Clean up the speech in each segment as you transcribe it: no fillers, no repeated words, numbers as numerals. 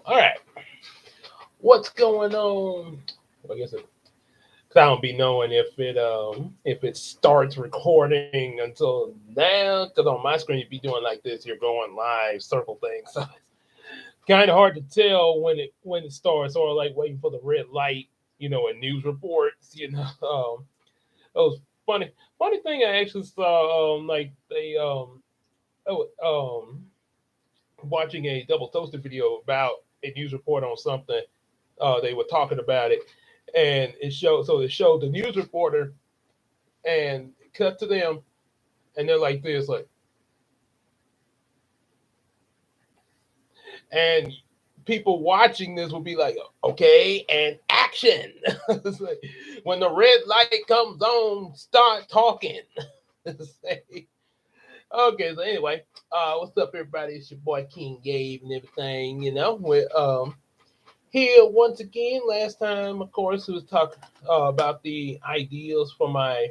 All right, what's going on? Well, I guess it, 'cause I don't be knowing if it starts recording until now. Because on my screen, you be doing like this. You're going live circle thing, so it's kind of hard to tell when it starts, or like waiting for the red light, in news reports. It was funny thing I actually saw. Like they oh, watching a double toasted video about a news report on something. They were talking about it, and it showed the news reporter and cut to them, and they're like this, like, and people watching this will be like, okay, and action. It's like, when the red light comes on, start talking. Say, okay, so anyway, what's up, everybody? It's your boy King Gabe and everything. We're here once again. Last time, of course, we was talking about the ideals for my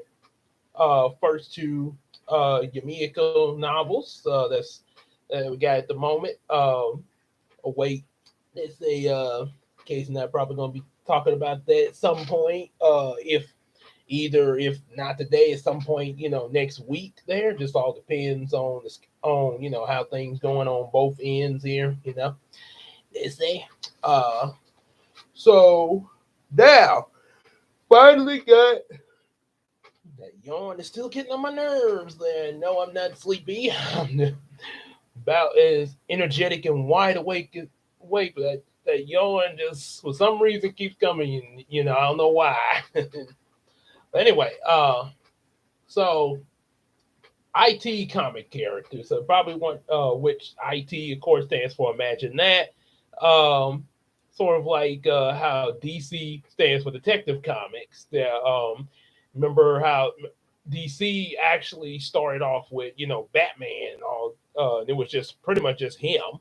first two Yumeko novels. That we got at the moment. Await. Let's say, Casey and I probably gonna be talking about that at some point. If not today, at some point, next week. There, just all depends on how things going on both ends here. Let's say. Uh, so now finally got that yawn is still getting on my nerves. There, no, I'm not sleepy. I'm about as energetic and wide awake, but that yawn just for some reason keeps coming. I don't know why. But anyway, so IT comic character. So probably one, which IT of course stands for. Imagine that. Um, Sort of like how DC stands for Detective Comics. Remember how DC actually started off with Batman. It was just pretty much just him.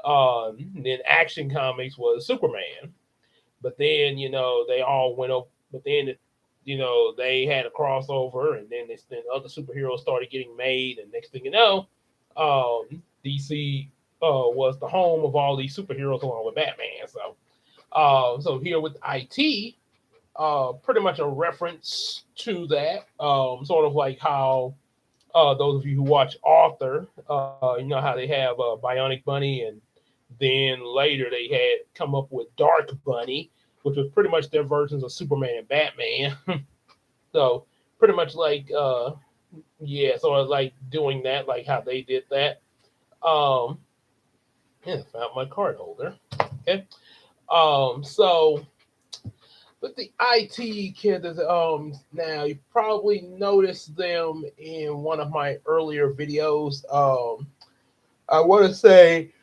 Then Action Comics was Superman. But then they all went up. But then they had a crossover, and then other superheroes started getting made, and next thing you know, DC was the home of all these superheroes along with Batman. So here with IT, pretty much a reference to that, sort of like how those of you who watch Author, you know how they have Bionic Bunny, and then later they had come up with Dark Bunny, which was pretty much their versions of Superman and Batman. So pretty much like yeah, sort of like doing that, like how they did that. Um, yeah, found my card holder. Okay. So with the IT kids, now you probably noticed them in one of my earlier videos. I want to say,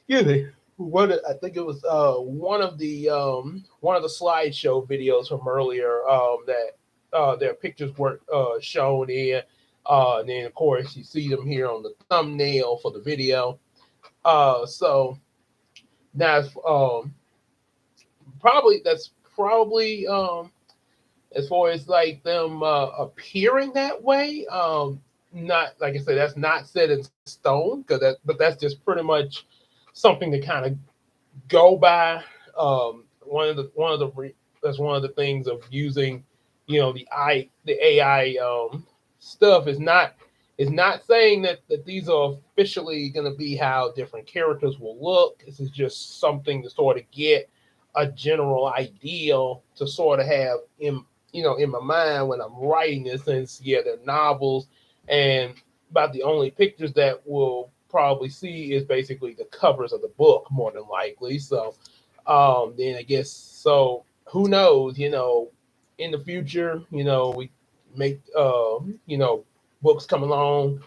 excuse me, I think it was one of the slideshow videos from earlier that their pictures were shown in. And then of course you see them here on the thumbnail for the video. So now that's probably as far as like them appearing that way. Not like I said, that's not set in stone but that's just pretty much something to kind of go by. That's one of the things of using, the AI stuff is not saying that these are officially going to be how different characters will look. This is just something to sort of get a general ideal to sort of have in my mind when I'm writing this. Since yeah, they're novels, and about the only pictures that we'll probably see is basically the covers of the book more than likely. So then I guess so. Who knows? In the future, we make books come along,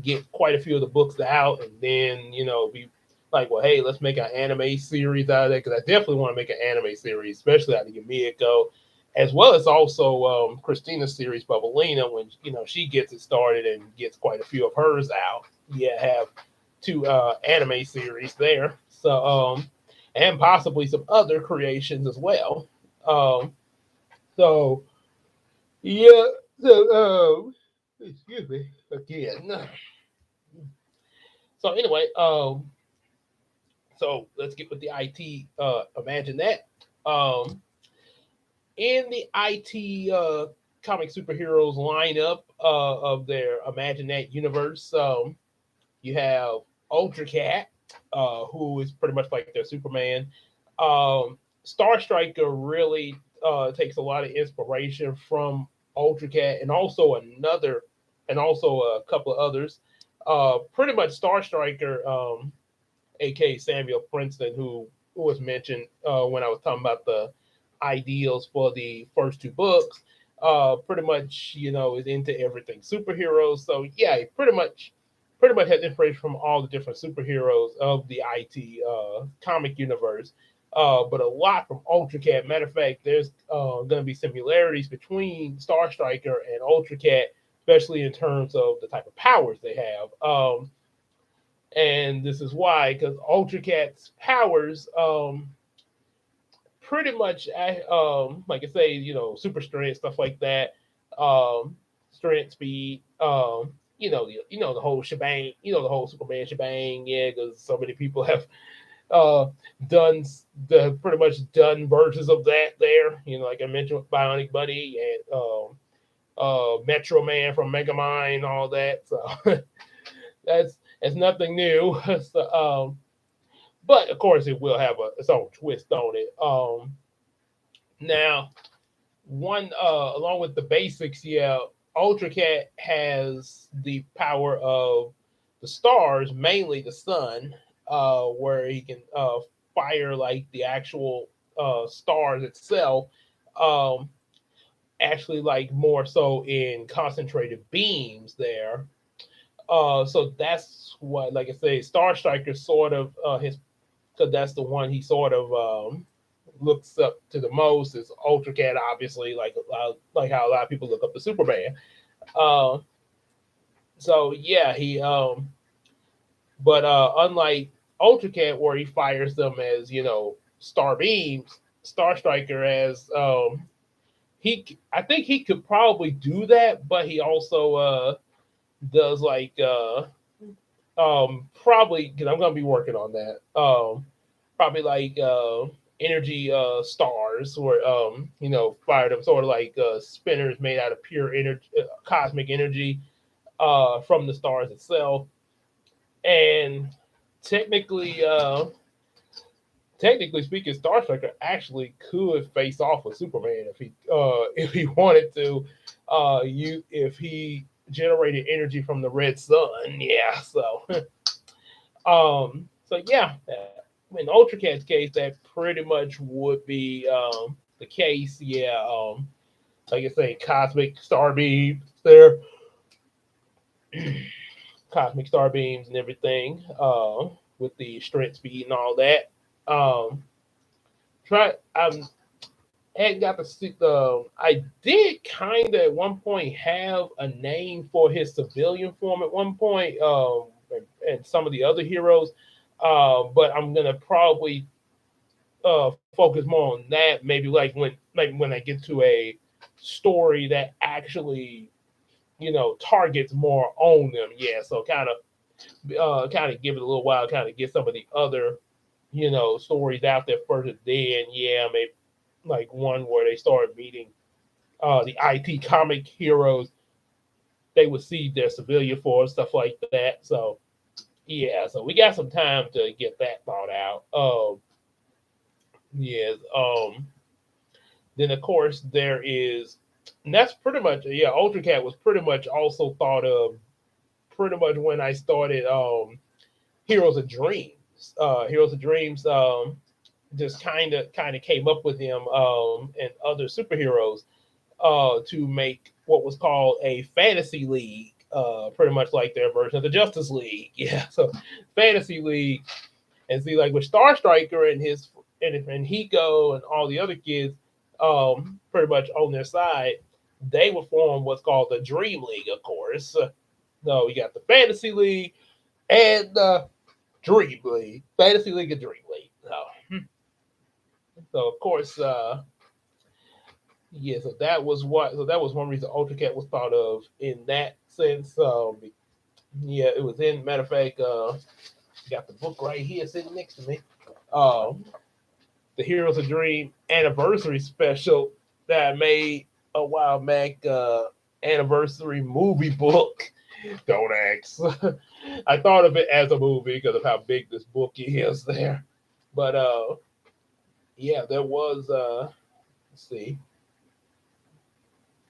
get quite a few of the books out, and then be like, well, hey, let's make an anime series out of that, because I definitely want to make an anime series, especially out of Yumiko, as well as also Christina's series Bubblina, when she gets it started and gets quite a few of hers out. Yeah, have two anime series there. And possibly some other creations as well. Um, so yeah, excuse me again. So anyway, So let's get with the IT. Imagine that. Um, in the IT comic superheroes lineup of their Imagine That universe, you have Ultra Cat, who is pretty much like their Superman. Star Striker really takes a lot of inspiration from Ultra Cat, and also a couple of others. Pretty much Star Striker, aka Samuel Princeton, who was mentioned when I was talking about the ideals for the first two books. Pretty much, is into everything superheroes. So yeah, he pretty much has inspiration from all the different superheroes of the IT comic universe. But a lot from Ultra Cat. Matter of fact, there's going to be similarities between Star Striker and Ultra Cat, especially in terms of the type of powers they have. And this is why, because Ultra Cat's powers, pretty much, like I say, super strength stuff like that, strength, speed, the whole shebang, the whole Superman shebang. Yeah, because so many people have uh done the pretty much done versions of that there. Like I mentioned with Bionic Buddy and Metro Man from Mega Mind, all that. So that's nothing new. So, but of course, it will have its own twist on it. Now, one along with the basics, yeah, Ultra Cat has the power of the stars, mainly the sun, where he can fire like the actual stars itself. Um, Actually, like more so in concentrated beams there. So that's what, like I say, Star Striker sort of his, because that's the one he sort of looks up to the most is Ultra Cat, obviously, like how a lot of people look up to Superman. Uh, so yeah, he but unlike Ultra Cat, where he fires them as star beams, Star Striker as I think he could probably do that, but he also does like probably because I'm gonna be working on that. Probably like energy stars or fire them sort of like spinners made out of pure energy, cosmic energy from the stars itself. And technically, technically speaking, Star Striker actually could face off with Superman if he wanted to. You if he generated energy from the red sun, yeah. So yeah, in Ultra Cat's case, that pretty much would be the case. Yeah, like I say, cosmic star beams there, cosmic star beams and everything, with the strength, speed, and all that. Um, try. Hadn't got to see the. I did kind of at one point have a name for his civilian form at one point, and some of the other heroes. But I'm gonna probably focus more on that. Maybe when I get to a story that actually targets more on them. Yeah, so kind of give it a little while, kind of get some of the other stories out there first. And then yeah, maybe like one where they started meeting the IT comic heroes. They would see their civilian force, stuff like that. So yeah, so we got some time to get that thought out. Yes. Then of course there is, and that's pretty much, yeah. Ultra Cat was pretty much also thought of pretty much when I started Heroes of Dreams. Heroes of Dreams just kind of came up with him and other superheroes to make what was called a fantasy league, pretty much like their version of the Justice League. Yeah, so fantasy league, and see like with Star Striker and Hiko and all the other kids, pretty much on their side, they would form what's called the Dream League, of course. No, you got the Fantasy League and the Dream League, Fantasy League and Dream League. So of course, yeah. So that was one reason Ultra Cat was thought of in that sense. Yeah, it was in. Matter of fact, got the book right here sitting next to me. Um, the Heroes of Dream anniversary special that I made a while back. Anniversary movie book. Don't ask. I thought of it as a movie because of how big this book is there. But yeah, there was let's see,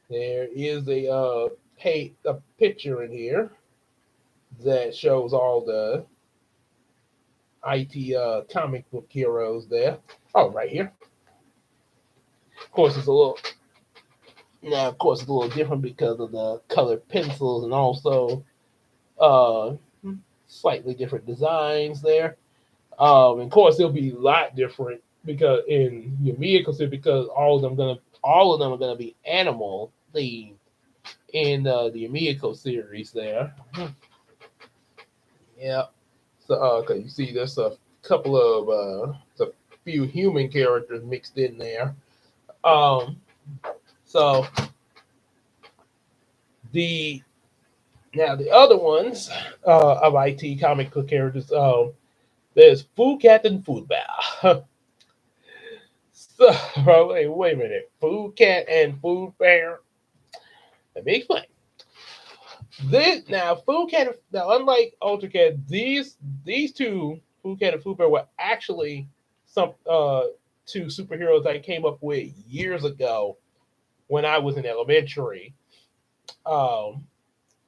there is a picture in here that shows all the IT comic book heroes there. Oh, right here. Of course, it's a little now. Of course, it's a little different because of the colored pencils and also uh slightly different designs there. Of course, it'll be a lot different because in Yumeko because all of them are gonna be animal themed in the Yumeko series there. Yeah. So, cause you see, there's a couple of a few human characters mixed in there. Um, so the now the other ones of IT comic book characters, there's Food Cat and Food Bear. So, wait a minute, Food Cat and Food Bear. Let me explain. This now Food Cat now unlike Ultra Cat, these two Food Cat and Food Bear were actually some two superheroes I came up with years ago when I was in elementary. Um,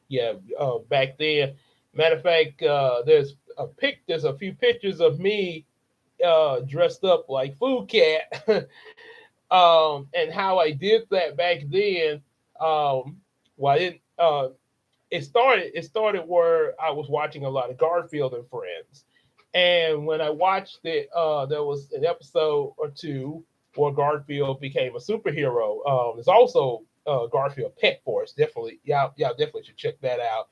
yeah, back then. Matter of fact, there's a few pictures of me dressed up like Food Cat, and how I did that back then. Well, I didn't. It started where I was watching a lot of Garfield and Friends, and when I watched it, there was an episode or two where Garfield became a superhero. There's also Garfield Pet Force. Definitely, y'all definitely should check that out.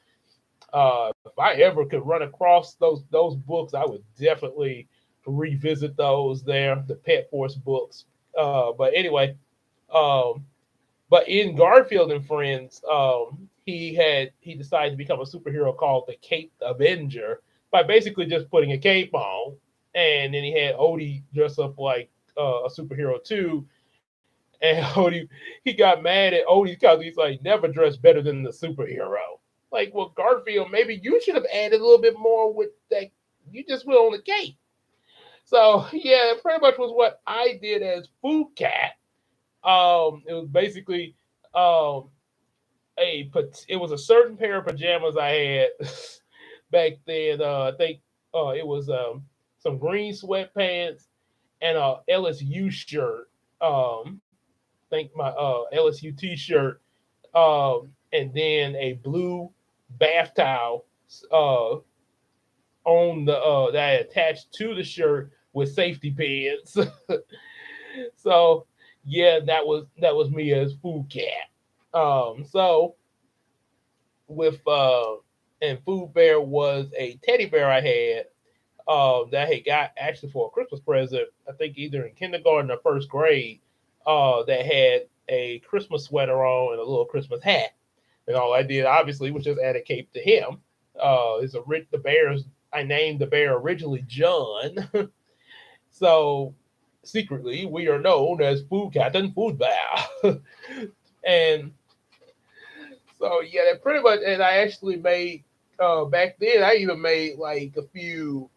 If I ever could run across those books, I would definitely revisit those there, the Pet Force books. But anyway, um, but in Garfield and Friends, he decided to become a superhero called the Cape Avenger by basically just putting a cape on, and then he had Odie dress up like a superhero too. And Odie he got mad at Odie because he's like never dressed better than the superhero. Like, well, Garfield, maybe you should have added a little bit more with that. You just went on the cape. So yeah, it pretty much was what I did as Food Cat. It was basically um, it was a certain pair of pajamas I had back then. I think it was some green sweatpants and a LSU shirt. I think my LSU T-shirt, and then a blue bath towel uh, on the that I attached to the shirt with safety pins. So yeah, that was me as Food Cat. So with and Food Bear was a teddy bear I had that I had got actually for a Christmas present. I think either in kindergarten or first grade. That had a Christmas sweater on and a little Christmas hat. And all I did obviously was just add a cape to him. The bears I named the bear originally John. So secretly we are known as Food Cat and Food Bear. And so yeah, that pretty much. And I actually made back then. I even made like a few.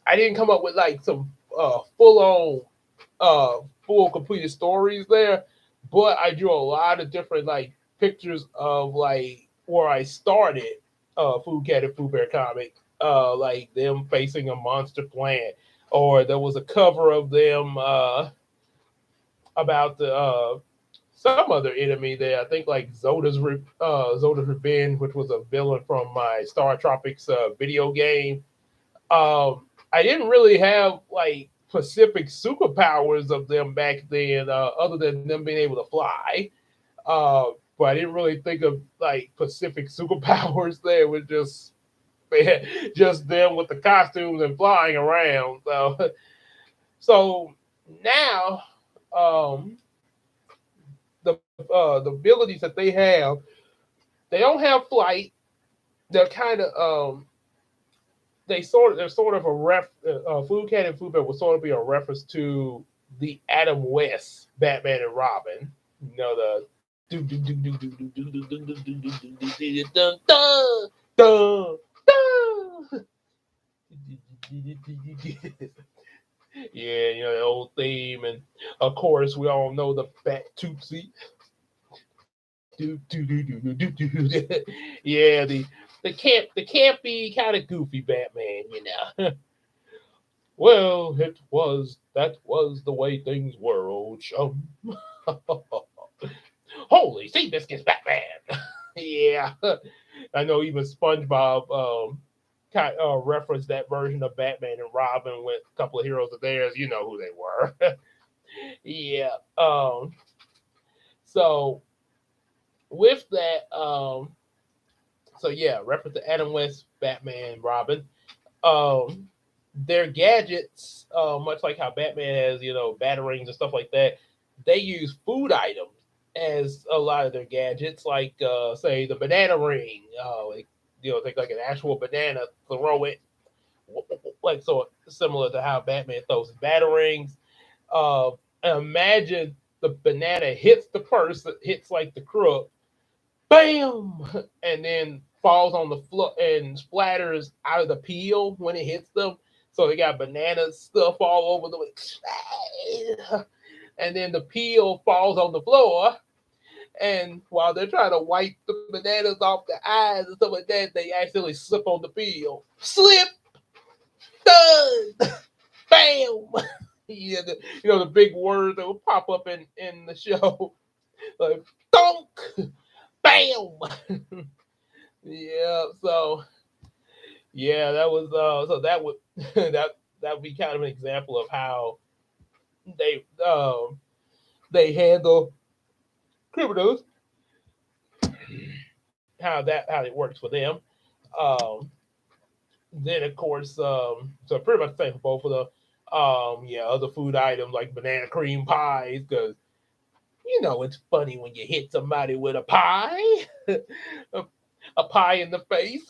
I didn't come up with like some full on full completed stories there, but I drew a lot of different like pictures of like where I started Food Cat and Food Bear comic, like them facing a monster plant, or there was a cover of them about the some other enemy there. I think like Zoda's Revenge, which was a villain from my Star Tropics video game. I didn't really have like specific superpowers of them back then, other than them being able to fly. But I didn't really think of like specific superpowers there. It was just just them with the costumes and flying around. So now um, the abilities that they have, they don't have flight. They're kind of there's sort of a Food Cat and Food Bear will sort of be a reference to the Adam West Batman and Robin. You know the do do do do do do do do do do do do do dun dun dun dun. Yeah, you know the old theme, and of course we all know the Bat Tootsie. Do do do do do do do. Yeah, the campy kind of goofy Batman, you know. Well, that was the way things were, old chum. Holy sea biscuits, Batman! Yeah, I know even SpongeBob referenced that version of Batman and Robin with a couple of heroes of theirs. You know who they were. Yeah. So with that, so yeah, reference to Adam West, Batman, Robin. Um, their gadgets, much like how Batman has, batarangs and stuff like that, they use food items as a lot of their gadgets, like say the banana ring. Take like an actual banana, throw it, like so similar to how Batman throws his batarangs. Uh, Imagine the banana hits the person, hits like the crook, bam, and then falls on the floor and splatters out of the peel when it hits them. So they got banana stuff all over them, and then the peel falls on the floor. And while they're trying to wipe the bananas off their eyes and stuff like that, they accidentally slip on the peel. Slip, done, bam. Yeah, the big words that will pop up in the show, like donk, bam. Yeah, so yeah, that was that would that would be kind of an example of how they um they handle criminals, how it works for them. Um, then of course, so pretty much the same for both of the yeah, other food items like banana cream pies, because it's funny when you hit somebody with a pie, a, a pie in the face,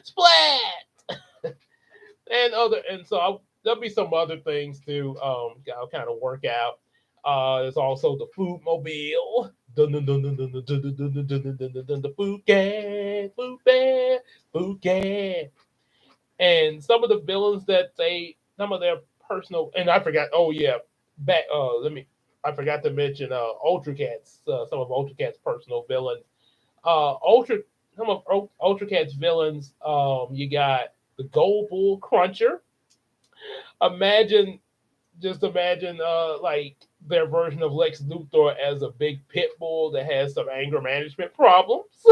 splat. And so there'll be some other things too. I'll kind of work out. There's also the food mobile. Dun, dun, dun, dun, dun, dun, dun, dun, dun, dun, dun, dun, dun, dun, the food cat, food bear, food cat. And some of their personal, and I forgot. Oh yeah, back. I forgot to mention Ultra Cat's some of Ultra Cat's personal villains. Ultra Some of Ultra Cat's villains. You got the Gold Bull Cruncher. Imagine, just imagine, like their version of Lex Luthor as a big pit bull that has some anger management problems.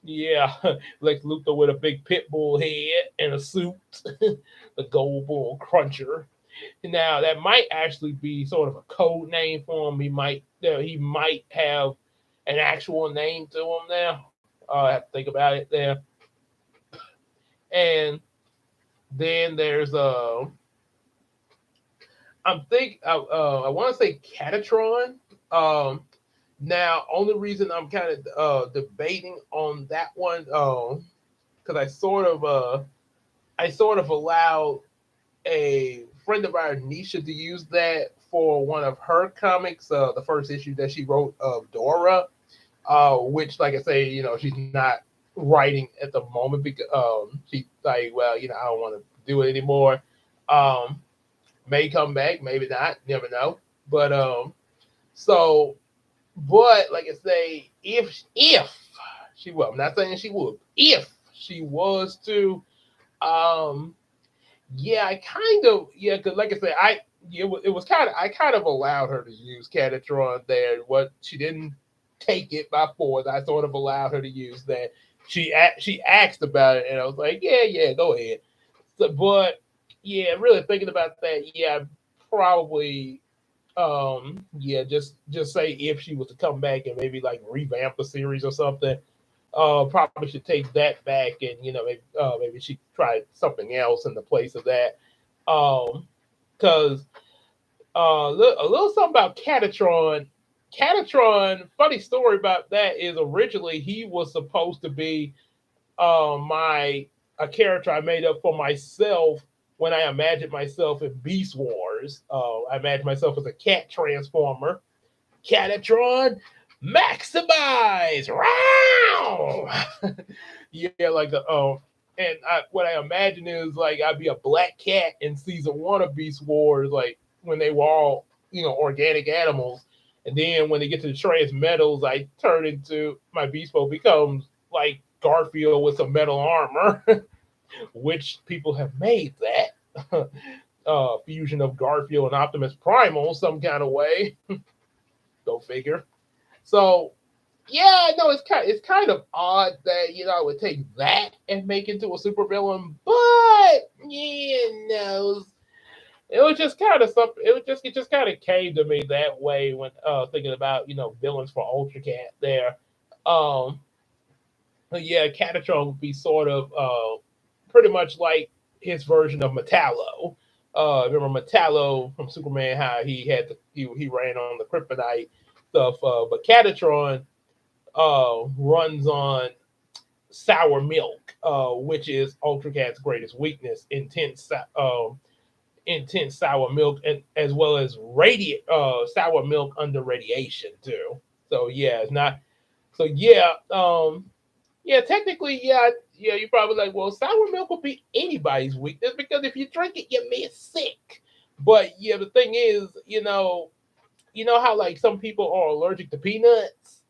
Yeah, Lex Luthor with a big pit bull head and a suit, the Gold Bull Cruncher. Now that might actually be sort of a code name for him. He might have an actual name to him now. I have to think about it there. And then there's I want to say Catatron. Um, Now, only reason I'm kind of debating on that one, because I sort of allowed a friend of ours, Nisha, to use that for one of her comics, the first issue that she wrote of Dora, which, like I say, she's not writing at the moment because she's like, well, I don't want to do it anymore. Um, may come back, maybe not, never know. But so but like I say, if she well, I'm not saying she would. If she was to, um, yeah, because like I said, it was kind of I kind of allowed her to use Catatron there. What she didn't take it by force. I sort of allowed her to use that. She asked about it, and I was like, yeah, go ahead. So, but yeah, really thinking about that, yeah, probably yeah, just say if she was to come back and maybe like revamp the series or something, probably should take that back, and maybe she tried something else in the place of that. Because a little something about Catatron. Catatron, funny story about that is originally he was supposed to be my a character I made up for myself when I imagined myself in Beast Wars. I imagined myself as a cat transformer. Catatron, maximize! Wow! Yeah, like the and what I imagine is like I'd be a black cat in season one of Beast Wars, like when they were all organic animals, and then when they get to the transmetals, I turn into my beast mode becomes like Garfield with some metal armor, which people have made that fusion of Garfield and Optimus Primal some kind of way. Go figure. So yeah, no, it's kind of odd that I would take that and make it into a supervillain, but it was just kind of something. It just kind of came to me that way when thinking about villains for Ultra Cat there. Um, yeah, Catatron would be sort of pretty much like his version of Metallo. Remember Metallo from Superman? How he ran on the kryptonite stuff, but Catatron runs on sour milk, which is Ultra Cat's greatest weakness. Intense sour milk, and as well as radiant sour milk under radiation too. So yeah, it's not. So yeah, yeah, technically, yeah, yeah. You're probably like, well, sour milk will be anybody's weakness because if you drink it, you get sick. But yeah, the thing is, you know how like some people are allergic to peanuts.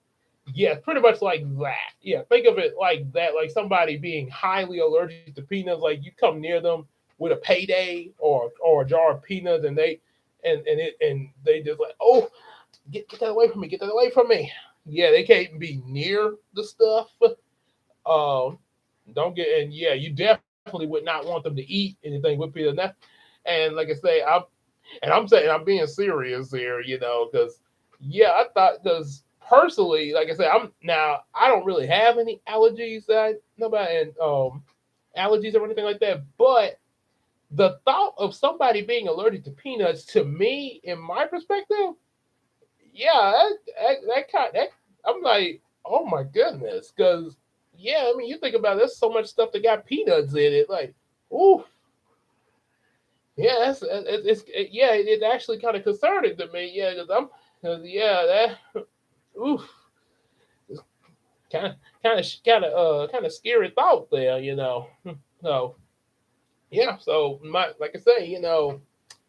Yeah, pretty much like that. Yeah, think of it like that, like somebody being highly allergic to peanuts. Like you come near them with a payday or a jar of peanuts, and they just like, oh, get that away from me, get that away from me. Yeah, they can't be near the stuff. Um, don't get and yeah, you definitely would not want them to eat anything with peanut. And like I say, I'm saying I'm being serious here, because yeah, I thought because personally, like I said, I don't really have any allergies that I know about and allergies or anything like that, but the thought of somebody being allergic to peanuts to me, in my perspective, yeah, that I'm like, oh my goodness, because yeah, I mean, you think about it, there's so much stuff that got peanuts in it, like, ooh, yeah, yeah, it actually kind of concerning to me, yeah, cause yeah, that, oof, kind of, kind of scary thought there, so yeah, so like I say,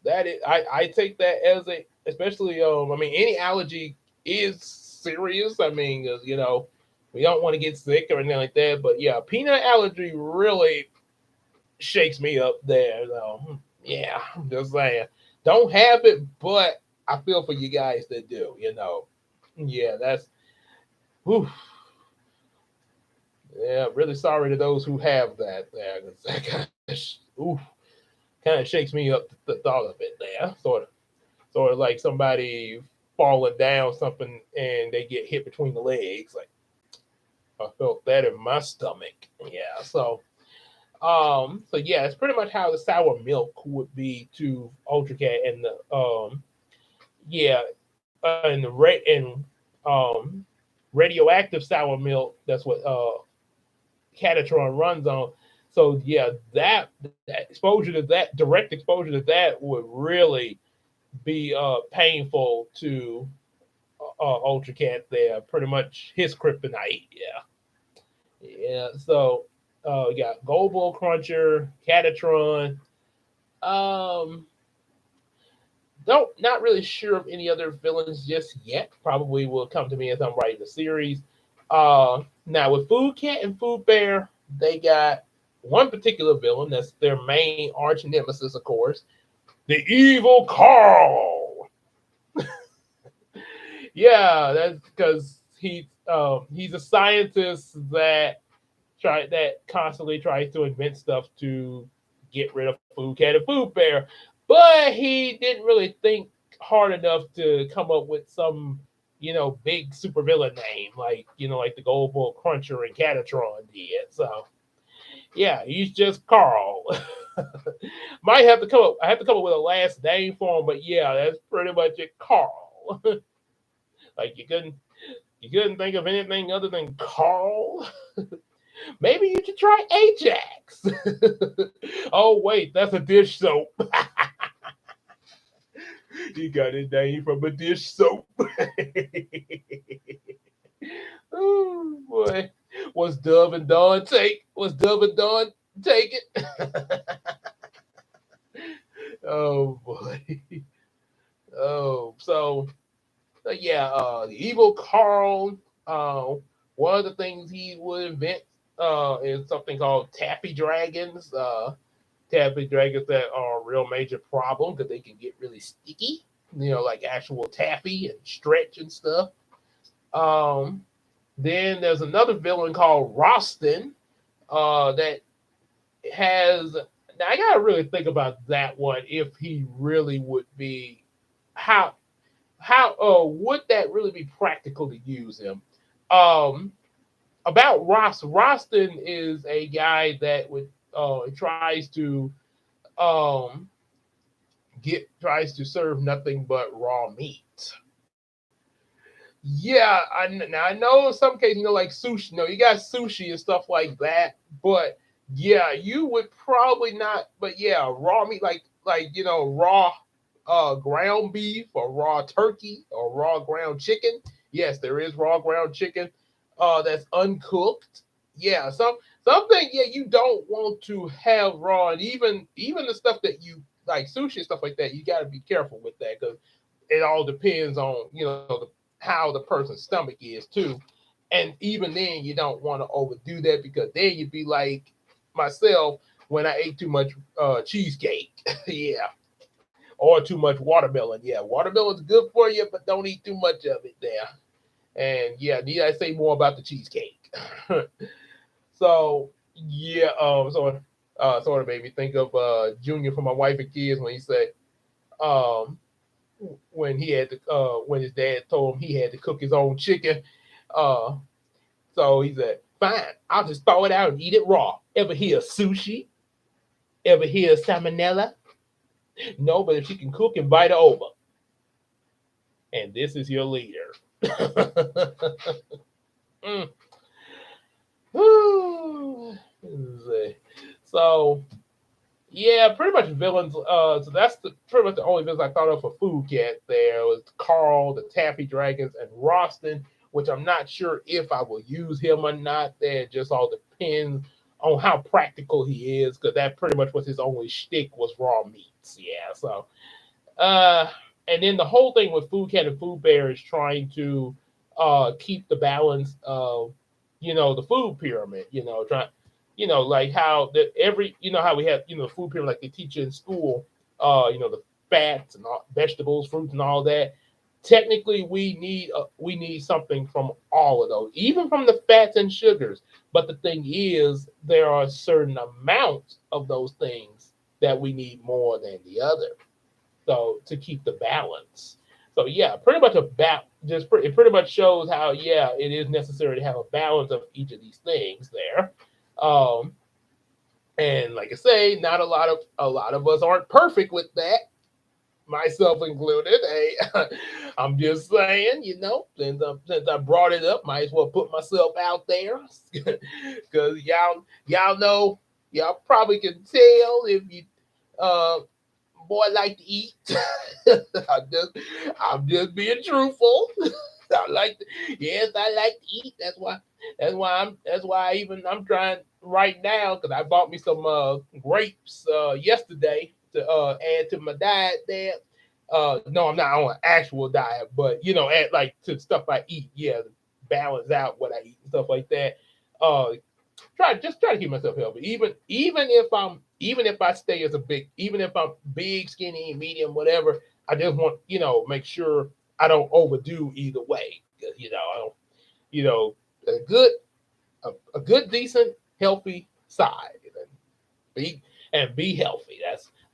I take that as a, especially I mean, any allergy is serious. I mean, 'cause, we don't want to get sick or anything like that. But yeah, peanut allergy really shakes me up there. So yeah, I'm just saying, don't have it, but I feel for you guys that do. Yeah, that's whew, yeah. Really sorry to those who have that there. 'Cause that kind of shakes me up the thought of it there. Sort of like somebody falling down something and they get hit between the legs. Like I felt that in my stomach. Yeah. So yeah, it's pretty much how the sour milk would be to Ultra Cat and the yeah and um radioactive sour milk. That's what Catatron runs on. So yeah, that exposure to that direct exposure to that would really be painful to Ultra Cat there. Pretty much his kryptonite. Yeah, yeah. So you got Gold Bull Cruncher, Catatron. Um, don't not really sure of any other villains just yet. Probably will come to me as I'm writing the series. Now with Food Cat and Food Bear, they got one particular villain that's their main arch nemesis, of course, the evil Carl. Yeah, that's because he's a scientist that constantly tries to invent stuff to get rid of Food Cat and Food Bear, but he didn't really think hard enough to come up with some big supervillain name like the Gold Bull Cruncher and Catatron did. So yeah, he's just Carl. Might have to come up. I have to come up with a last name for him, but yeah, that's pretty much it, Carl. Like you couldn't think of anything other than Carl. Maybe you should try Ajax. Oh wait, that's a dish soap. He got his name from a dish soap. Oh boy. Was Dove and Dawn take? Was Dove and Dawn take it? Oh boy. Oh, so yeah, the evil Carl. Uh, One of the things he would invent is something called taffy dragons. Taffy dragons that are a real major problem because they can get really sticky. Like actual taffy and stretch and stuff. Um, then there's another villain called Rostin that has. Now I gotta really think about that one. If he really would be, how would that really be practical to use him? Um, about Rostin is a guy that would tries to um tries to serve nothing but raw meat. Yeah, now I know in some cases, like sushi, you got sushi and stuff like that, but yeah, you would probably not. But yeah, raw meat, raw ground beef or raw turkey or raw ground chicken. Yes, there is raw ground chicken that's uncooked. Yeah, something yeah you don't want to have raw, and even the stuff that you like sushi and stuff like that. You got to be careful with that because it all depends on how the person's stomach is too, and even then you don't want to overdo that because then you'd be like myself when I ate too much cheesecake. Yeah, or too much watermelon. Yeah, watermelon's good for you, but don't eat too much of it there. And yeah, need I say more about the cheesecake? So yeah, sort of made me think of Junior from My Wife and Kids when he said, um, when he had to, when his dad told him he had to cook his own chicken. Uh, so he said, "Fine, I'll just thaw it out and eat it raw." Ever hear of sushi? Ever hear of salmonella? No, but if she can cook, invite her over. And this is your leader. Mm. So yeah, pretty much villains. So that's pretty much the only villains I thought of for Food Cat. There was Carl, the Taffy Dragons, and Roston, which I'm not sure if I will use him or not. That just all depends on how practical he is, because that pretty much was his only shtick was raw meats. Yeah, so uh, and then the whole thing with Food Cat and Food Bear is trying to keep the balance of the food pyramid. Like how that every how we have the food pyramid like they teach you in school. The fats and all, vegetables, fruits, and all that. Technically, we need something from all of those, even from the fats and sugars. But the thing is, there are certain amounts of those things that we need more than the other, so to keep the balance. So yeah, pretty much it pretty much shows how yeah it is necessary to have a balance of each of these things there. Um, and like I say, not a lot of us aren't perfect with that, myself included. Hey, I'm just saying, since I brought it up, might as well put myself out there because y'all know y'all probably can tell if you uh boy like to eat. I'm just I'm just being truthful. I like to, yes, I like to eat. That's why I'm trying right now because I bought me some grapes yesterday to add to my diet there. No, I'm not on an actual diet, but add like to stuff I eat. Yeah, to balance out what I eat and stuff like that. Try to keep myself healthy. Even if I stay as a big, even if I'm big, skinny, medium, whatever, I just want make sure I don't overdo either way. 'Cause, I don't, you know a good, decent, healthy side, and be healthy.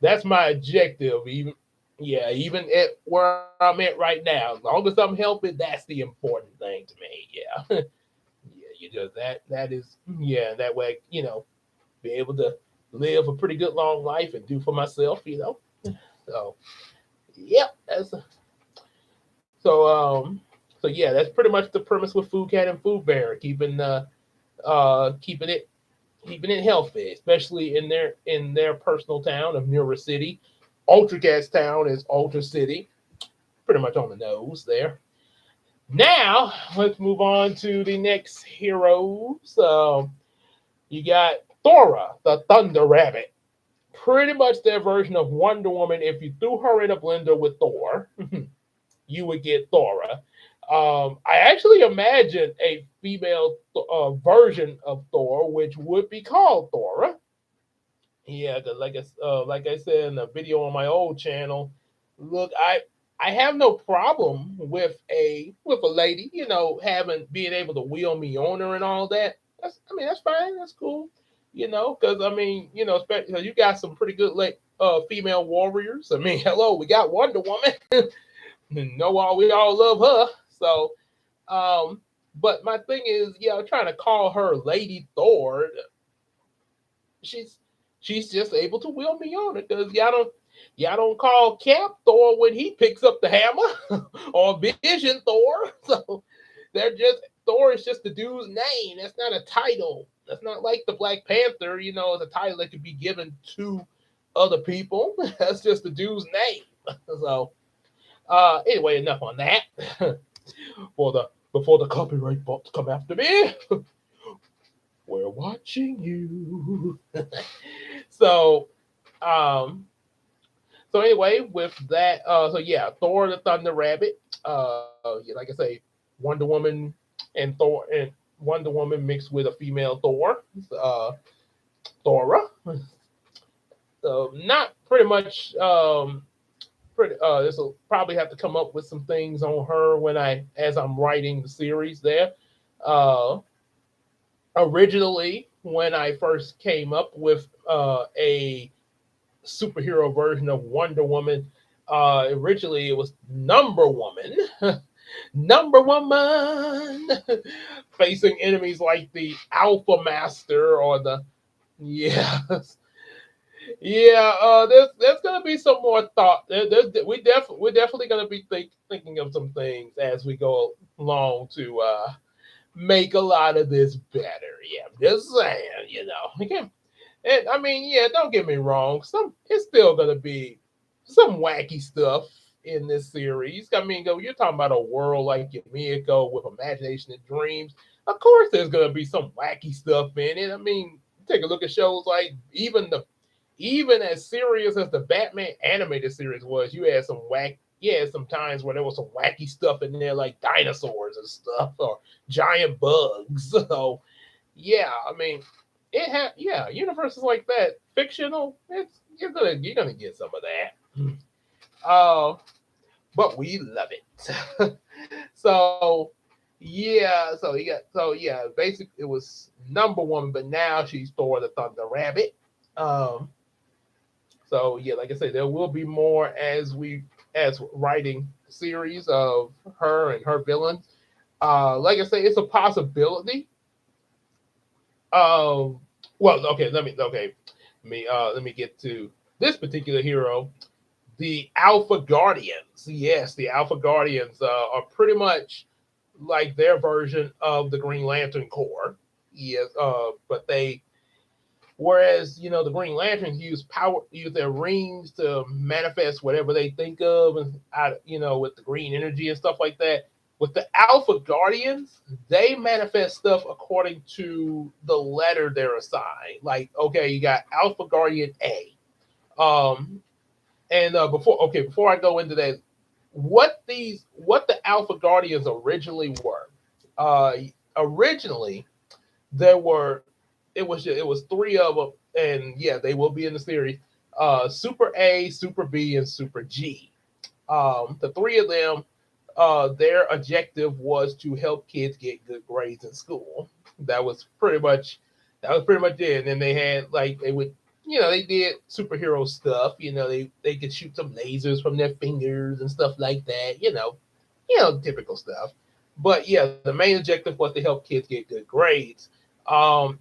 That's my objective. Even at where I'm at right now, as long as I'm healthy, that's the important thing to me. Yeah. Yeah, that is yeah. That way, be able to live a pretty good long life and do for myself. So yeah, that's so um so yeah, that's pretty much the premise with Food Cat and Food Bear, keeping keeping it healthy, especially in their personal town of Newer City. Ultra Gas Town is Ultra City, pretty much on the nose there. Now let's move on to the next heroes. You got Thora, the Thunder Rabbit. Pretty much their version of Wonder Woman. If you threw her in a blender with Thor, you would get Thora. I actually imagine a female version of Thor, which would be called Thora. Yeah, 'cause like I said in the video on my old channel, look, I have no problem with a lady, having being able to wheel me on her and all that. I mean, that's fine, that's cool, because I mean, especially 'cause you got some pretty good female warriors. I mean, hello, we got Wonder Woman. We all love her. So, um, but my thing is, trying to call her Lady Thor, she's she's just able to wheel me on it because y'all don't call Cap Thor when he picks up the hammer or Vision Thor. So they're just Thor is just the dude's name. That's not a title. That's not like the Black Panther. It's a title that could be given to other people. That's just the dude's name. So anyway, enough on that. For the Before the copyright bots come after me, we're watching you. So, um, so anyway, with that, so yeah, Thor the Thunder Rabbit. Yeah, like I say, Wonder Woman and Wonder Woman mixed with a female Thor, uh, Thora. Not pretty much. This will probably have to come up with some things on her as I'm writing the series there. Uh, Originally, when I first came up with a superhero version of Wonder Woman. Originally, it was Number Woman, Number Woman, facing enemies like the Alpha Master or the yeah, yeah. There's gonna be some more thought. We're definitely gonna be thinking of some things as we go along to make a lot of this better. Yeah, I'm just saying, Again, and I mean, yeah, don't get me wrong. It's still gonna be some wacky stuff in this series. I mean, you're talking about a world like Yumeko with imagination and dreams. Of course, there's gonna be some wacky stuff in it. I mean, take a look at shows like even as serious as the Batman animated series was, you had some whack. Yeah, some times where there was some wacky stuff in there, like dinosaurs and stuff, or giant bugs. So, yeah, I mean, universes like that, fictional. You're gonna get some of that. Uh, but we love it. So basically it was Number One, but now she's Thor the Thunder Rabbit. Um, so yeah, like I said, there will be more as writing series of her and her villains. Like I say, it's a possibility. Um, well, okay, let me get to this particular hero, the Alpha Guardians. Yes, the Alpha Guardians are pretty much like their version of the Green Lantern Corps. Yes, but whereas the Green Lanterns use their rings to manifest whatever they think of, and with the green energy and stuff like that. With the Alpha Guardians, they manifest stuff according to the letter they're assigned. Like, okay, you got Alpha Guardian A. Um, and before I go into that, what the Alpha Guardians originally were. Uh, Originally, there were it was three of them, and yeah, they will be in the series. Super A, Super B, and Super G. The three of them, their objective was to help kids get good grades in school. That was pretty much that was pretty much it. And then they had they did superhero stuff. They could shoot some lasers from their fingers and stuff like that. Typical stuff. But yeah, the main objective was to help kids get good grades. And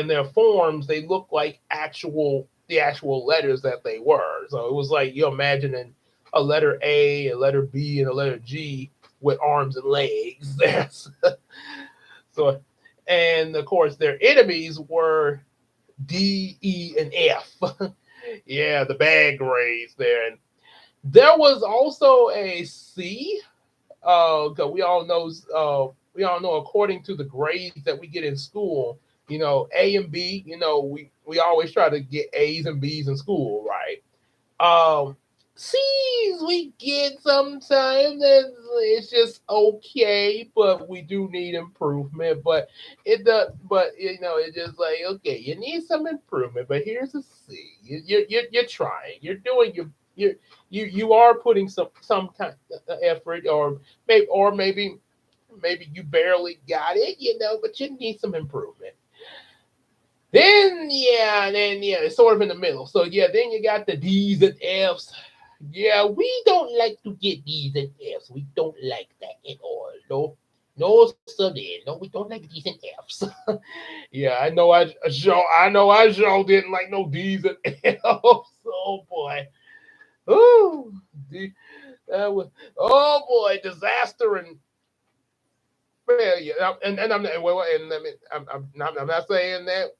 their forms, they look like the actual letters that they were. So it was like you imagining a letter A, a letter B, and a letter G with arms and legs. There. So, And of course, their enemies were D, E, and F. Yeah, the bad grades there. And there was also a C. 'Cause we all know according to the grades that we get in school, A and B. We always try to get A's and B's in school, right? Um, C's we get sometimes. It's just okay, but we do need improvement. But it does. But it's just like okay, you need some improvement. But here's a C. You're trying. You're doing you are putting some kind of effort, or maybe you barely got it, but you need some improvement. Then it's sort of in the middle. So yeah, then you got the D's and F's. Yeah, we don't like to get D's and F's. We don't like that at all. No, no, sir, then. No, we don't like D's and F's. Yeah, I know I sure didn't like no D's and F's. Oh boy. Oh, D, that was oh boy, disaster and failure. And I'm not, well, and I mean, I'm not saying that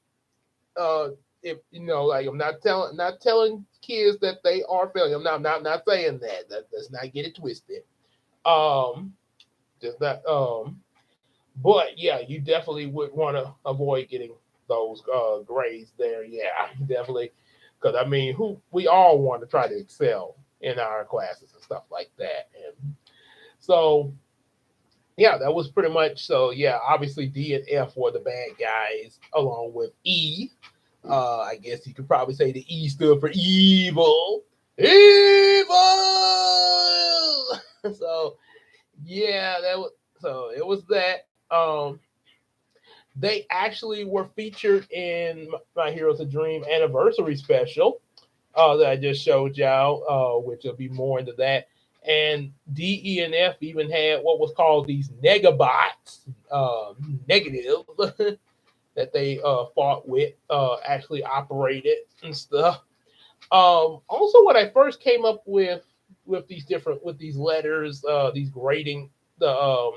uh if like I'm not telling kids that they are failing. I'm not saying that. Let's not get it twisted. Um just that but yeah, you definitely would want to avoid getting those grades there. Yeah, definitely. Because I mean, who we all want to try to excel in our classes and stuff like that. And so yeah, that was pretty much so. Yeah, obviously D and F were the bad guys, along with E. I guess you could probably say the E stood for evil. Evil. So yeah, it was that. They actually were featured in My Heroes a Dream anniversary special that I just showed y'all, which will be more into that. And D, E, and F even had what was called these negabots, negative, that they fought with, actually operated and stuff. Also, when I first came up with these letters, these grading, the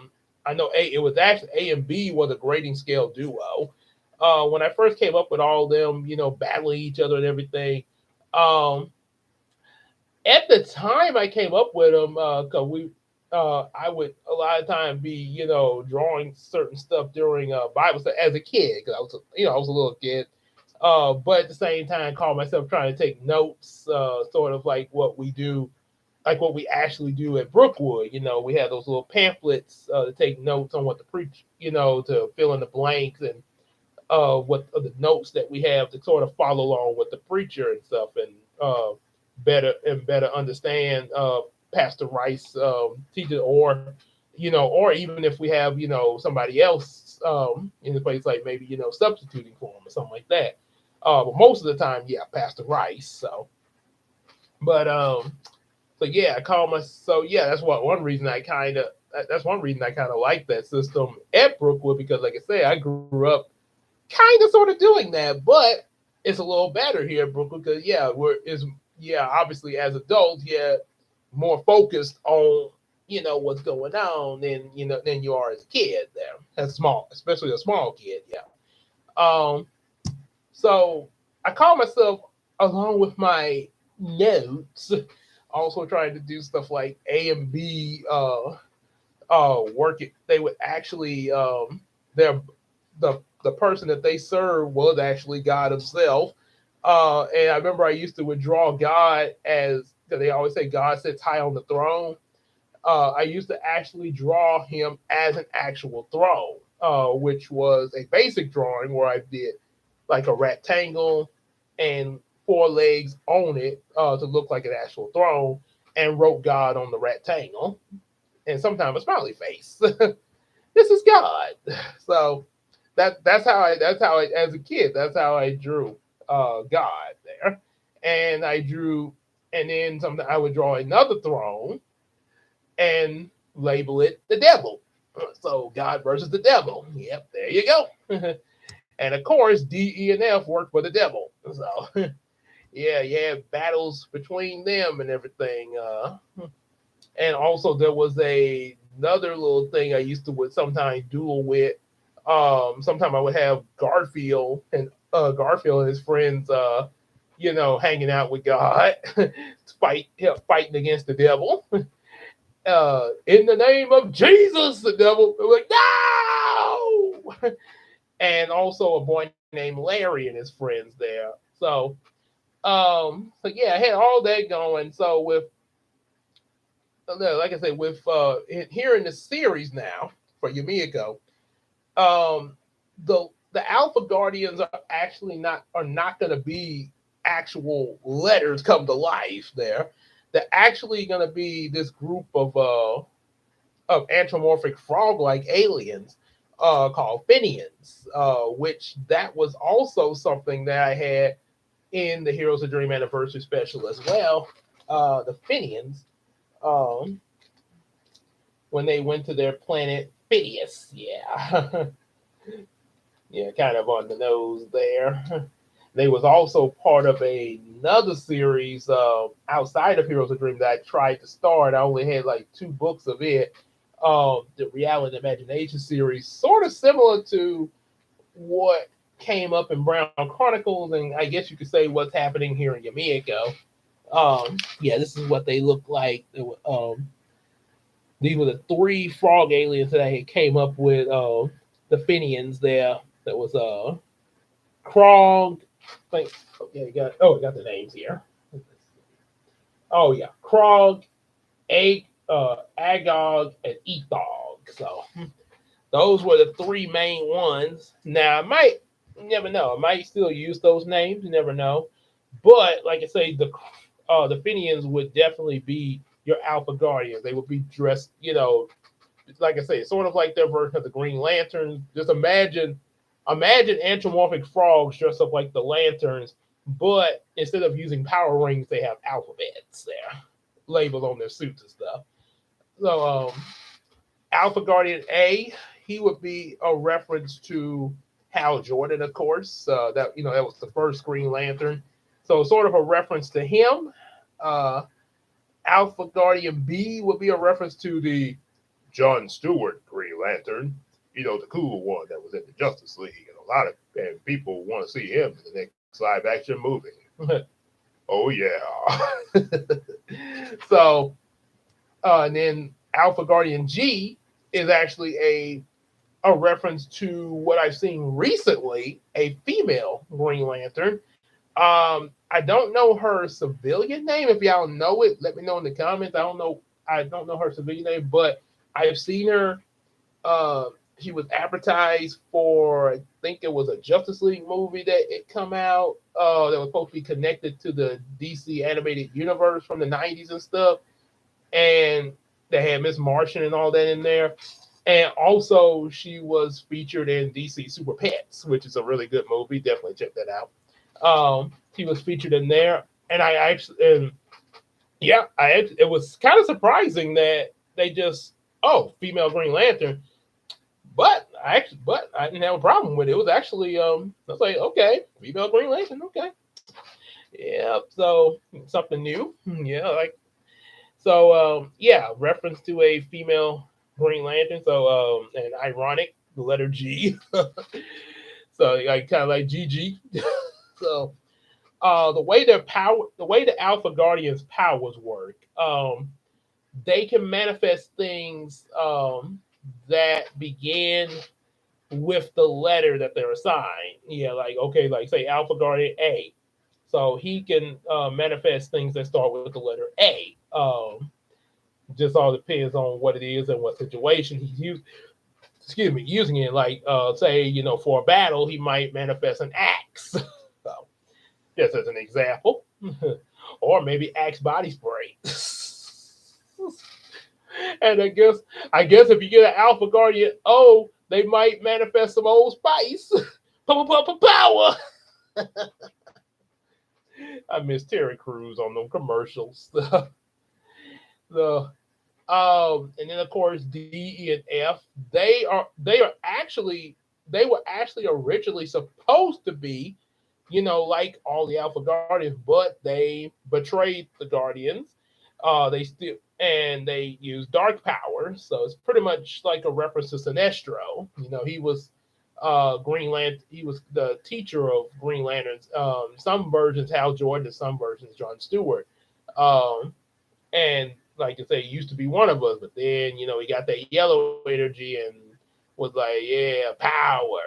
I know it was actually A and B were the grading scale duo. When I first came up with all of them, battling each other and everything, um, at the time I came up with them, cause I would a lot of time be, drawing certain stuff during Bible study as a kid, because I was a little kid. But at the same time, call myself trying to take notes, sort of like what we actually do at Brookwood. We have those little pamphlets to take notes on what to preach, to fill in the blanks and what the notes that we have to sort of follow along with the preacher and stuff, and better understand Pastor Rice teaching, or even if we have somebody else in the place, like maybe substituting for him or something like that. But most of the time, yeah, Pastor Rice. But so yeah, I call my so yeah. That's one reason I kind of like that system at Brookwood, because, like I say, I grew up kind of sort of doing that, but it's a little better here at Brookwood because yeah, obviously as adults, yeah, more focused on what's going on than you are as a kid there, especially a small kid. Yeah. Um. So I call myself, along with my notes, also trying to do stuff like A and B work it. They would actually their the person that they serve was actually God Himself. And I remember I used to withdraw God as, because they always say God sits high on the throne. I used to actually draw him as an actual throne, which was a basic drawing where I did like a rectangle and four legs on it to look like an actual throne, and wrote God on the rectangle, and sometimes a smiley face. This is God. So that's how I as a kid, that's how I drew God there. And I drew, and then sometimes I would draw another throne and label it the devil. So God versus the devil. Yep, there you go. And of course, D, E, and F work for the devil. So yeah, yeah, battles between them and everything. And also there was another little thing I used to would sometimes duel with. Sometimes I would have Garfield and his friends, hanging out with God, fighting against the devil. In the name of Jesus, the devil was like, no! And also a boy named Larry and his friends there. So yeah, I had all that going. So with like I said, with here in the series now for Yumeko, um, the Alpha Guardians are not going to be actual letters come to life. They're actually going to be this group of anthropomorphic frog-like aliens called Finians, which that was also something that I had in the Heroes of Dream anniversary special as well. The Finians, um, when they went to their planet Phineas, yeah, yeah, kind of on the nose there. They was also part of another series outside of Heroes of Dream that I tried to start. I only had like two books of it. The Reality and Imagination series, sort of similar to what came up in Brown Chronicles, and I guess you could say what's happening here in Yumeko. Yeah, this is what they look like. These were the three frog aliens that I came up with. The Finians there. That was Krog. Think, okay, got the names here. Oh yeah, Krog, Agog, and Ethog. So those were the three main ones. Now I might, you never know. I might still use those names. You never know. But like I say, the Finians would definitely be your Alpha Guardians. They would be dressed, like I say, sort of like their version of the Green Lantern. Just imagine anthropomorphic frogs dressed up like the lanterns, but instead of using power rings, they have alphabets there, labeled on their suits and stuff. So Alpha Guardian A, he would be a reference to Hal Jordan, of course. That was the first Green Lantern, so sort of a reference to him. Uh, Alpha Guardian B would be a reference to the John Stewart Green Lantern, the cool one that was in the Justice League, and a lot of people want to see him in the next live action movie. Oh yeah. So and then Alpha Guardian G is actually a reference to what I've seen recently, a female Green Lantern. I don't know her civilian name. If y'all know it, let me know in the comments. I don't know her civilian name, but I've seen her. Uh, she was advertised for, I think it was a Justice League movie that it come out. That was supposed to be connected to the DC animated universe from the '90s and stuff. And they had Miss Martian and all that in there. And also, she was featured in DC Super Pets, which is a really good movie. Definitely check that out. He was featured in there, and it was kind of surprising that they just female Green Lantern, but I didn't have a problem with it. It was actually I was like, okay, female Green Lantern, okay, yeah, so something new, yeah, like yeah, reference to a female Green Lantern, so and ironic, the letter G, so like kind of like GG, so. The way the Alpha Guardians' powers work, they can manifest things that begin with the letter that they're assigned. Yeah, like okay, like say Alpha Guardian A, so he can manifest things that start with the letter A. Just all depends on what it is and what situation he's using it. Like say for a battle, he might manifest an axe. So, just as an example, or maybe Axe body spray. And I guess if you get an Alpha Guardian they might manifest some Old Spice. Power. I miss Terry Crews on them commercials. the and then of course D, E, and F. They were actually originally supposed to be like all the Alpha Guardians, but they betrayed the Guardians. They use dark power, so it's pretty much like a reference to Sinestro. He was Green Lantern. He was the teacher of Green Lanterns. Some versions Hal Jordan, and some versions John Stewart. Um, and like I say, he used to be one of us, but then he got that yellow energy and was like, "Yeah, power,"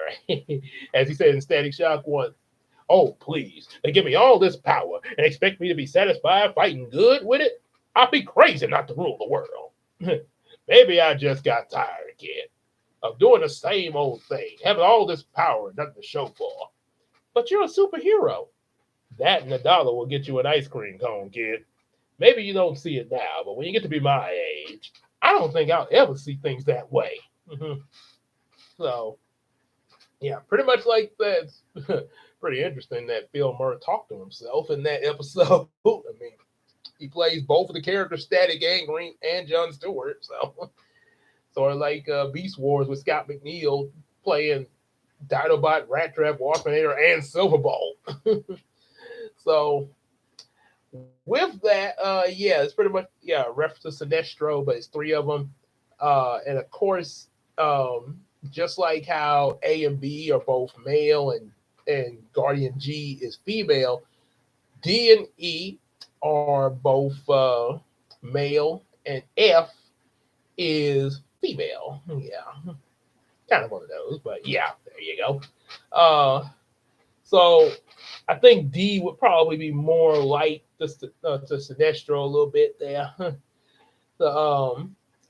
as he said in Static Shock once. Oh, please, they give me all this power and expect me to be satisfied fighting good with it? I'd be crazy not to rule the world. Maybe I just got tired, kid, of doing the same old thing, having all this power and nothing to show for. But you're a superhero. That and a dollar will get you an ice cream cone, kid. Maybe you don't see it now, but when you get to be my age, I don't think I'll ever see things that way. So, yeah, pretty much like that. Pretty interesting that Phil Murray talked to himself in that episode. I mean, he plays both of the characters, Static and Green and John Stewart. So, sort of like Beast Wars with Scott McNeil playing Dinobot, Rat Trap, Waspinator, and Silver Bolt. So, with that, yeah, it's pretty much reference to Sinestro, but it's three of them, and of course, just like how A and B are both male and Guardian G is female, D and E are both male, and F is female. Yeah, kind of one of those, but yeah, there you go. So I think D would probably be more like to Sinestro a little bit there. the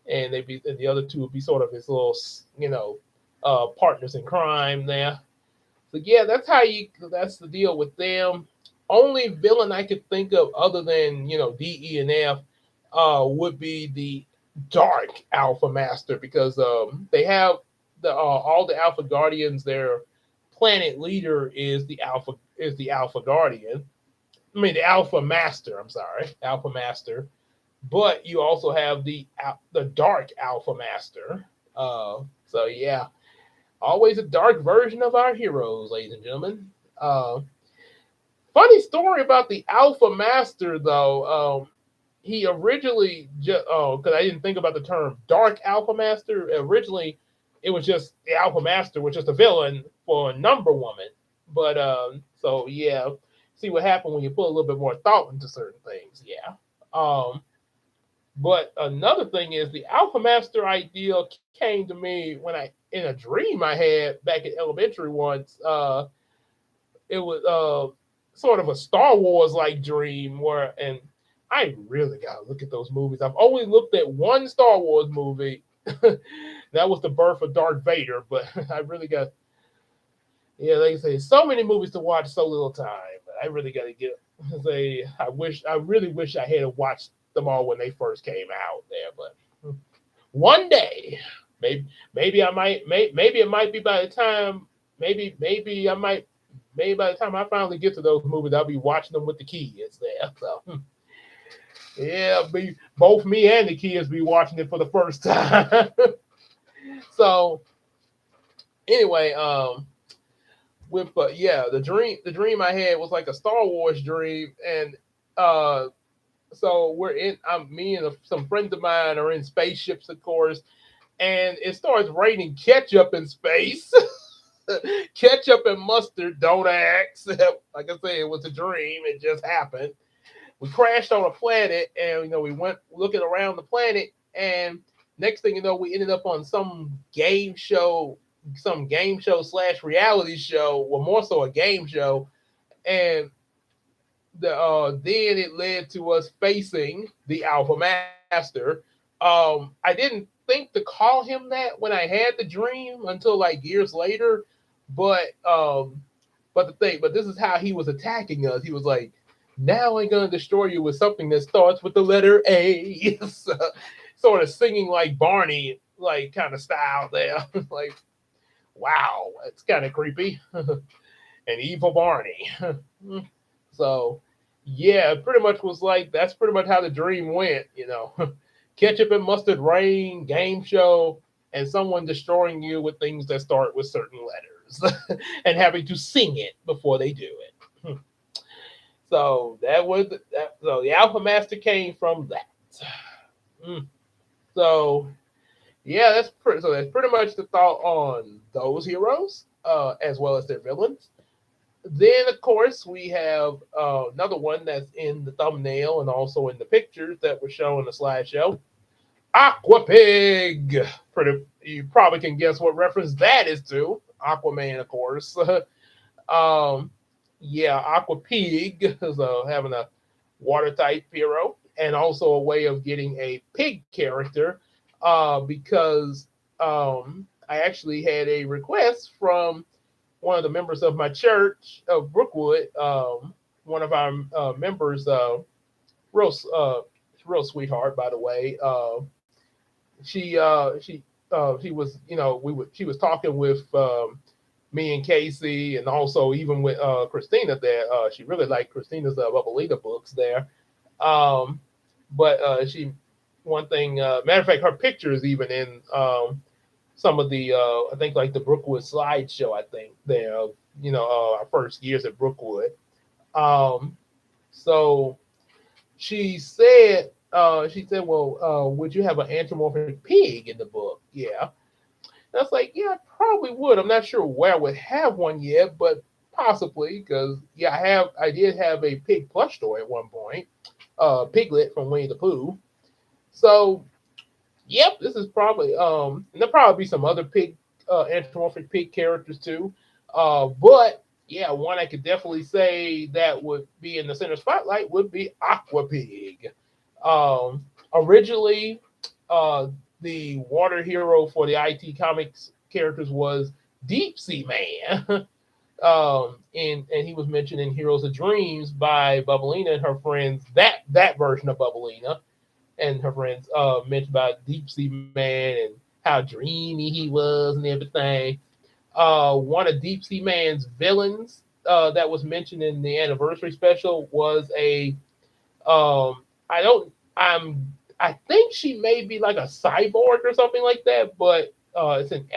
and the other two would be sort of his little partners in crime there. So yeah, that's the deal with them. Only villain I could think of other than D, E, and F would be the Dark Alpha Master because they have the all the Alpha Guardians. Their planet leader is the Alpha Guardian. I mean the Alpha Master. I'm sorry, Alpha Master. But you also have the Dark Alpha Master. So yeah, always a dark version of our heroes, ladies and gentlemen. Funny story about the Alpha Master, though. He originally just because I didn't think about the term Dark Alpha Master. Originally, it was just the Alpha Master was just a villain for a Number Woman. But so yeah, see what happened when you put a little bit more thought into certain things. Yeah. But another thing is the Alpha Master idea came to me when I in a dream I had back in elementary once. It was sort of a Star Wars like dream where, and I really gotta look at those movies. I've only looked at one Star Wars movie. That was the birth of Darth Vader, but I really got like I say, so many movies to watch, so little time. But I really gotta get say I really wish I had watched them all when they first came out there, but one day, maybe I might, maybe it might be by the time, maybe I might, maybe by the time I finally get to those movies, I'll be watching them with the kids there. So yeah, be both me and the kids be watching it for the first time. So anyway, with yeah, the dream I had was like a Star Wars dream, and uh so me and some friends of mine are in spaceships, of course, and it starts raining ketchup in space. Ketchup and mustard, don't ask. Like I said, it was a dream. It just happened. We crashed on a planet, and we went looking around the planet, and next thing you know, we ended up on some game show slash reality show, well, more so a game show, and then it led to us facing the Alpha Master. I didn't think to call him that when I had the dream until like years later, but but this is how he was attacking us. He was like, "Now I'm gonna destroy you with something that starts with the letter A." So, sort of singing like Barney, like kind of style there. Like, wow, it's kind of creepy. An evil Barney. So yeah, it pretty much was like that's pretty much how the dream went. Ketchup and mustard rain, game show, and someone destroying you with things that start with certain letters and having to sing it before they do it. So so the Alpha Master came from that. So yeah, that's pretty much the thought on those heroes. as well as their villains. Then, of course, we have another one that's in the thumbnail and also in the pictures that were shown in the slideshow. Aqua Pig. Pretty, you probably can guess what reference that is to. Aquaman, of course. um, yeah, Aqua Pig is having a water type hero and also a way of getting a pig character because I actually had a request from one of the members of my church of Brookwood. One of our members, real real sweetheart, by the way. She was, she was talking with me and Casey, and also even with Christina there. She really liked Christina's Bubblita books there. Um, but she, one thing, matter of fact, her picture is even in some of the, I think like the Brookwood slideshow. I think there, our first years at Brookwood. Um, so she said, well, would you have an anthropomorphic pig in the book? Yeah. And I was like, yeah, I probably would. I'm not sure where I would have one yet, but possibly because yeah, I did have a pig plush toy at one point, Piglet from Winnie the Pooh. So yep, this is probably and there'll probably be some other pig anthropomorphic pig characters too. But yeah, one I could definitely say that would be in the center spotlight would be Aqua Pig. Originally, uh, the water hero for the IT Comics characters was Deep Sea Man. And he was mentioned in Heroes of Dreams by Bubblina and her friends. That version of Bubblina and her friends mentioned about Deep Sea Man and how dreamy he was and everything. One of Deep Sea Man's villains that was mentioned in the anniversary special was a I don't I think she may be like a cyborg or something like that, but it's an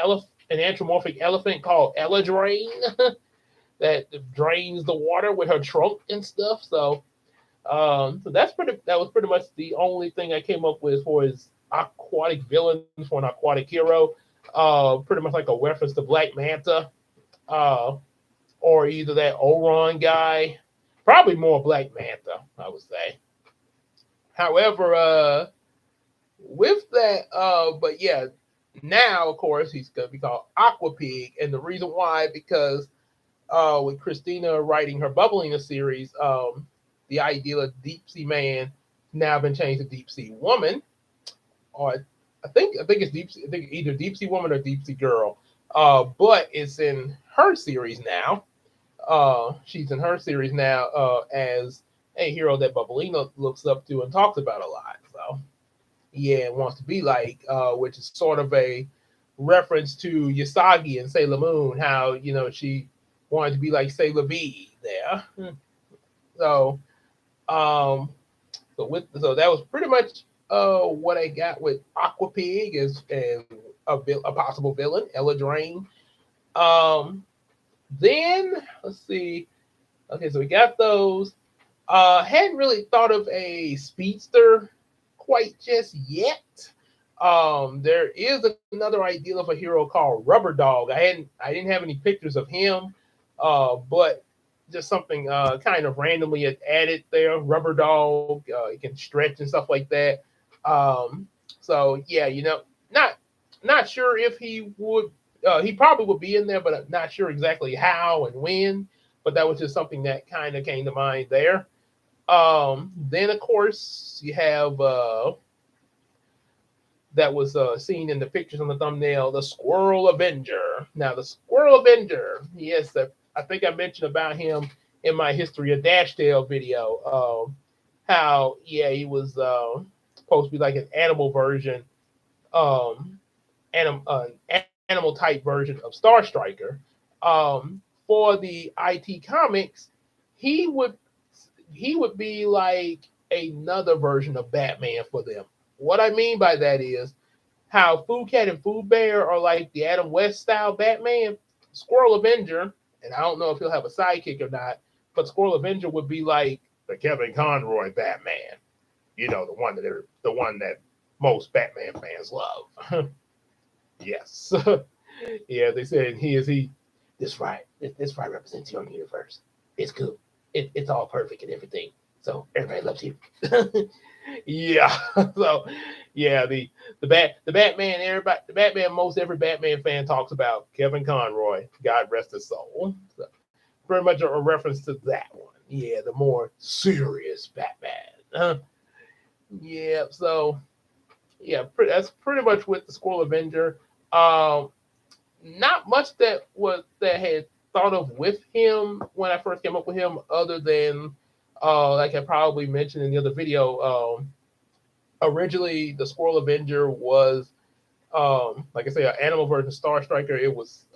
anthropomorphic elephant called Eladrain that drains the water with her trunk and stuff. So that was pretty much the only thing I came up with for his aquatic villains for an aquatic hero. Pretty much like a reference to Black Manta, uh, or either that Oron guy. Probably more Black Manta, I would say. However, with that, but yeah, now of course he's gonna be called Aqua Pig, and the reason why because with Christina writing her Bubblina series, the ideal of Deep Sea Man now been changed to Deep Sea Woman, or I think it's Deep Sea, I think either Deep Sea Woman or Deep Sea Girl. But it's in her series now. She's in her series now as a hero that Bubblina looks up to and talks about a lot. So yeah, wants to be like, which is sort of a reference to Yasagi and Sailor Moon, how she wanted to be like Sailor V there. So um, so that was pretty much what I got with Aqua Pig is and a possible villain, Ella Drain. Um, then let's see. Okay, so we got those. Hadn't really thought of a speedster quite just yet. There is another ideal of a hero called Rubber Dog. I didn't have any pictures of him, but just something kind of randomly added there. Rubber Dog, he can stretch and stuff like that. So yeah, not sure if he would. He probably would be in there, but I'm not sure exactly how and when. But that was just something that kind of came to mind there. Then of course you have that was seen in the pictures on the thumbnail, the Squirrel Avenger. Now the Squirrel Avenger, yes, I think I mentioned about him in my History of Dashtail video. How yeah he was supposed to be like an animal version, um, animal type version of Star Striker. For the IT comics, he would he would be like another version of Batman for them. What I mean by that is how Food Cat and Food Bear are like the Adam West style Batman. Squirrel Avenger, and I don't know if he'll have a sidekick or not, but Squirrel Avenger would be like the Kevin Conroy Batman. The one that most Batman fans love. Yes. Yeah, they said he this right. This right represents your universe. It's good. It's all perfect and everything. So everybody loves you. Yeah. So yeah, the Batman, everybody, the Batman, most every Batman fan talks about Kevin Conroy. God rest his soul. So pretty much a reference to that one. Yeah, the more serious Batman. Yeah. So yeah, that's pretty much with the Squirrel Avenger. Um, Not much that had thought of with him when I first came up with him, other than like I probably mentioned in the other video. Originally, the Squirrel Avenger was like I say, an animal version of Star Striker. It was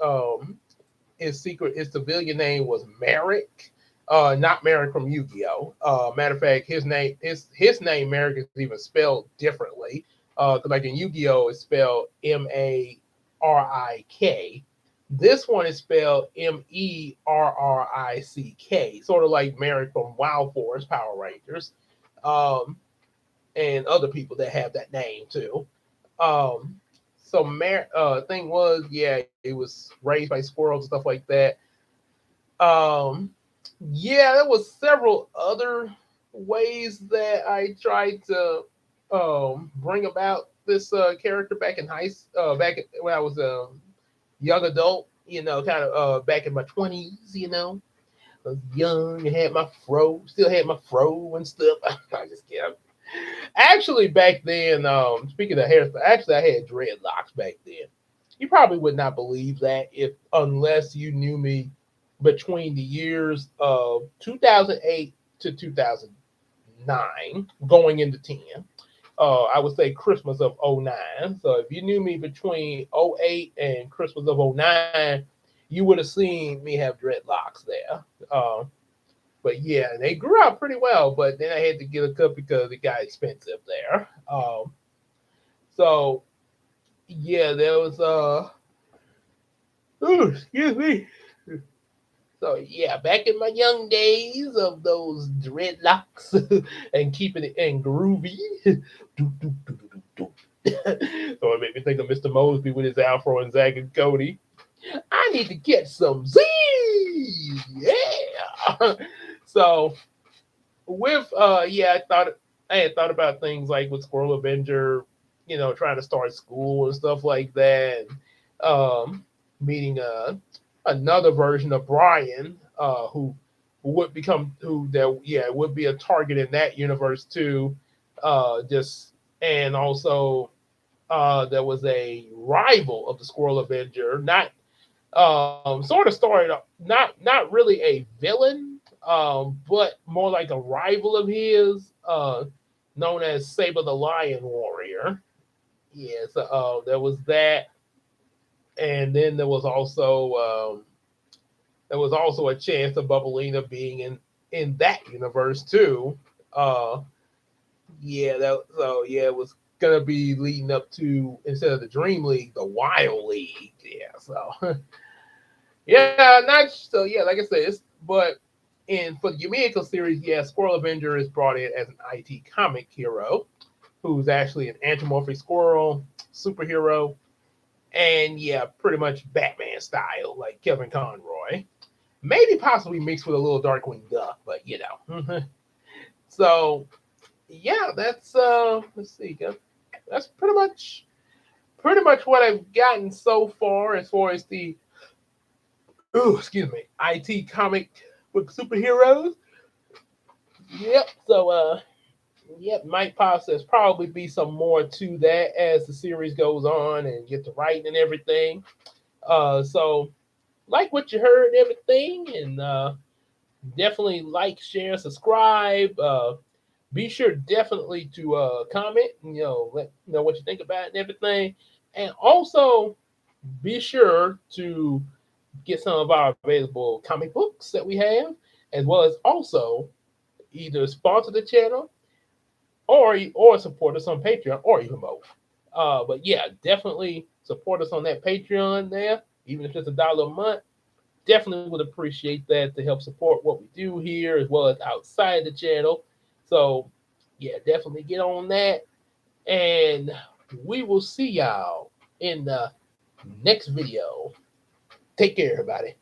his civilian name was Merrick. Not Merrick from Yu-Gi-Oh. Matter of fact, his name Merrick is even spelled differently. Like in Yu-Gi-Oh, it's spelled Marik. This one is spelled Merrick, sort of like Merrick from Wild Force Power Rangers, um, and other people that have that name too. Um, so thing was, yeah, it was raised by squirrels and stuff like that. Um, yeah, there was several other ways that I tried to bring about this character back in when I was a young adult. Kind of back in my 20s. I was young and had my fro, still had my fro and stuff. I just kept. Actually, back then, speaking of hair, actually, I had dreadlocks back then. You probably would not believe that if unless you knew me between the years of 2008 to 2009, going into 10. I would say Christmas of '09. So if you knew me between '08 and Christmas of '09, you would have seen me have dreadlocks there. But yeah, they grew out pretty well. But then I had to get a cut because it got expensive there. So yeah, there was ooh, excuse me. So yeah, back in my young days of those dreadlocks and keeping it in groovy. Do, do, do, do, do, do. So it made me think of Mr. Mosby with his afro and Zach and Cody. I need to get some Z. Yeah. So with yeah, I had thought about things like with Squirrel Avenger, trying to start school and stuff like that. Meeting another version of Brian, who would become who that yeah would be a target in that universe too. Just and also there was a rival of the Squirrel Avenger, not sort of started not really a villain, but more like a rival of his, known as Saber the Lion Warrior. Yeah, so there was that, and then there was also a chance of Bubblina being in that universe too. Uh, yeah, it was gonna be leading up to, instead of the Dream League, the Wild League. Yeah, so yeah, not so yeah, like I said, but in for the Yumeko series, yeah, Squirrel Avenger is brought in as an IT comic hero who's actually an anthropomorphic squirrel superhero, and yeah, pretty much Batman style, like Kevin Conroy. Maybe possibly mixed with a little Darkwing Duck, but So yeah, that's let's see, that's pretty much what I've gotten so far as the excuse me, IT comic with superheroes. Yep. So yep, might process probably be some more to that as the series goes on and get to writing and everything. So like what you heard and everything, and definitely like, share, subscribe. Be sure definitely to comment, and, let know what you think about it and everything, and also be sure to get some of our available comic books that we have, as well as also either sponsor the channel or support us on Patreon, or even both. But yeah, definitely support us on that Patreon there, even if it's $1 a month. Definitely would appreciate that to help support what we do here as well as outside the channel. So yeah, definitely get on that, and we will see y'all in the next video. Take care, everybody.